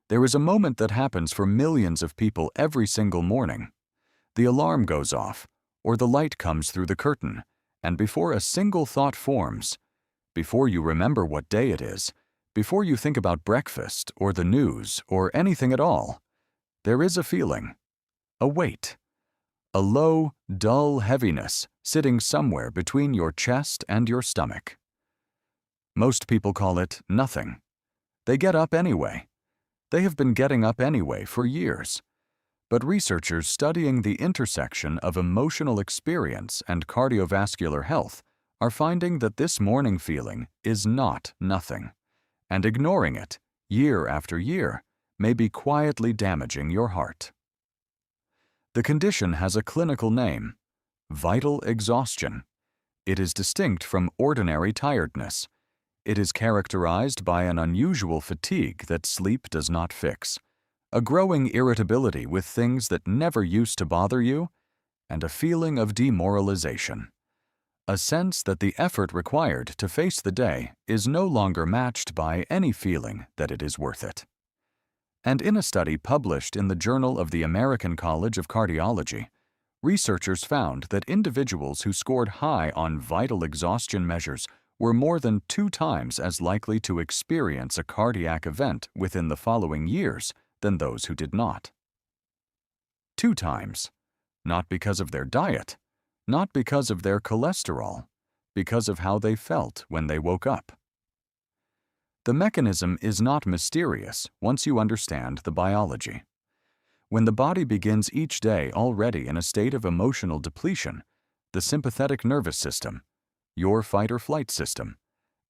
There is a moment that happens for millions of people every single morning. The alarm goes off, or the light comes through the curtain, and before a single thought forms, before you remember what day it is, before you think about breakfast or the news or anything at all, there is a feeling, a weight, a low, dull heaviness sitting somewhere between your chest and your stomach. Most people call it nothing. They get up anyway. They have been getting up anyway for years. But researchers studying the intersection of emotional experience and cardiovascular health are finding that this morning feeling is not nothing, and ignoring it year after year may be quietly damaging your heart. The condition has a clinical name: vital exhaustion. It is distinct from ordinary tiredness. It is characterized by an unusual fatigue that sleep does not fix, a growing irritability with things that never used to bother you, and a feeling of demoralization. A sense that the effort required to face the day is no longer matched by any feeling that it is worth it. And in a study published in the Journal of the American College of Cardiology, researchers found that individuals who scored high on vital exhaustion measures were more than 2 times as likely to experience a cardiac event within the following years than those who did not. 2 times. Not because of their diet, not because of their cholesterol, because of how they felt when they woke up. The mechanism is not mysterious once you understand the biology. When the body begins each day already in a state of emotional depletion, the sympathetic nervous system, your fight-or-flight system,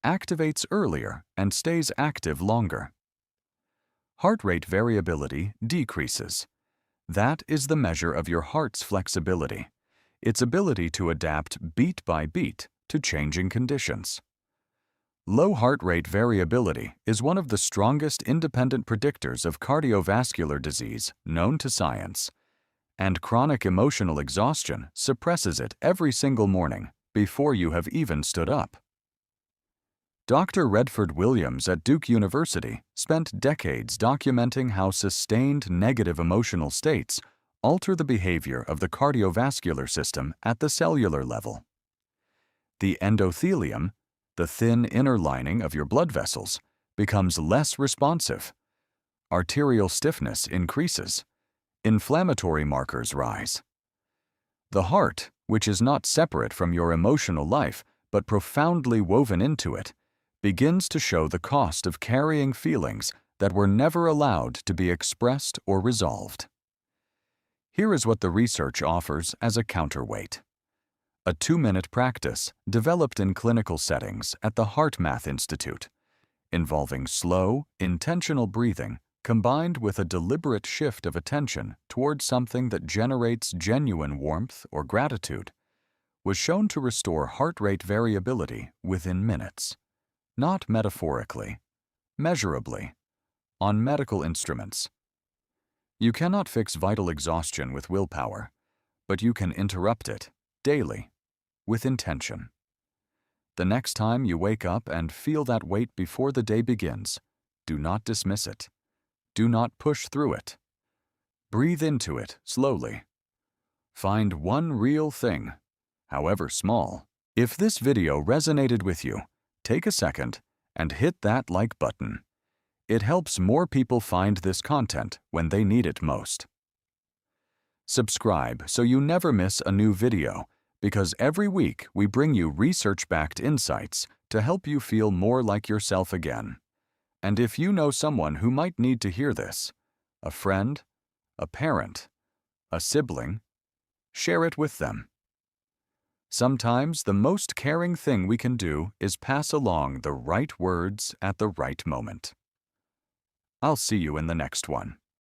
activates earlier and stays active longer. Heart rate variability decreases. That is the measure of your heart's flexibility, its ability to adapt beat by beat to changing conditions. Low heart rate variability is one of the strongest independent predictors of cardiovascular disease known to science, and chronic emotional exhaustion suppresses it every single morning before you have even stood up. Dr. Redford Williams at Duke University spent decades documenting how sustained negative emotional states alter the behavior of the cardiovascular system at the cellular level. The endothelium, the thin inner lining of your blood vessels, becomes less responsive. Arterial stiffness increases. Inflammatory markers rise. The heart, which is not separate from your emotional life but profoundly woven into it, begins to show the cost of carrying feelings that were never allowed to be expressed or resolved. Here is what the research offers as a counterweight. A 2-minute practice developed in clinical settings at the HeartMath Institute, involving slow, intentional breathing combined with a deliberate shift of attention towards something that generates genuine warmth or gratitude, was shown to restore heart rate variability within minutes. Not metaphorically, measurably, on medical instruments. You cannot fix vital exhaustion with willpower, but you can interrupt it daily with intention. The next time you wake up and feel that weight before the day begins, do not dismiss it. Do not push through it. Breathe into it slowly. Find one real thing, however small. If this video resonated with you, take a second and hit that like button. It helps more people find this content when they need it most. Subscribe so you never miss a new video, because every week we bring you research-backed insights to help you feel more like yourself again. And if you know someone who might need to hear this, a friend, a parent, a sibling, share it with them. Sometimes the most caring thing we can do is pass along the right words at the right moment. I'll see you in the next one.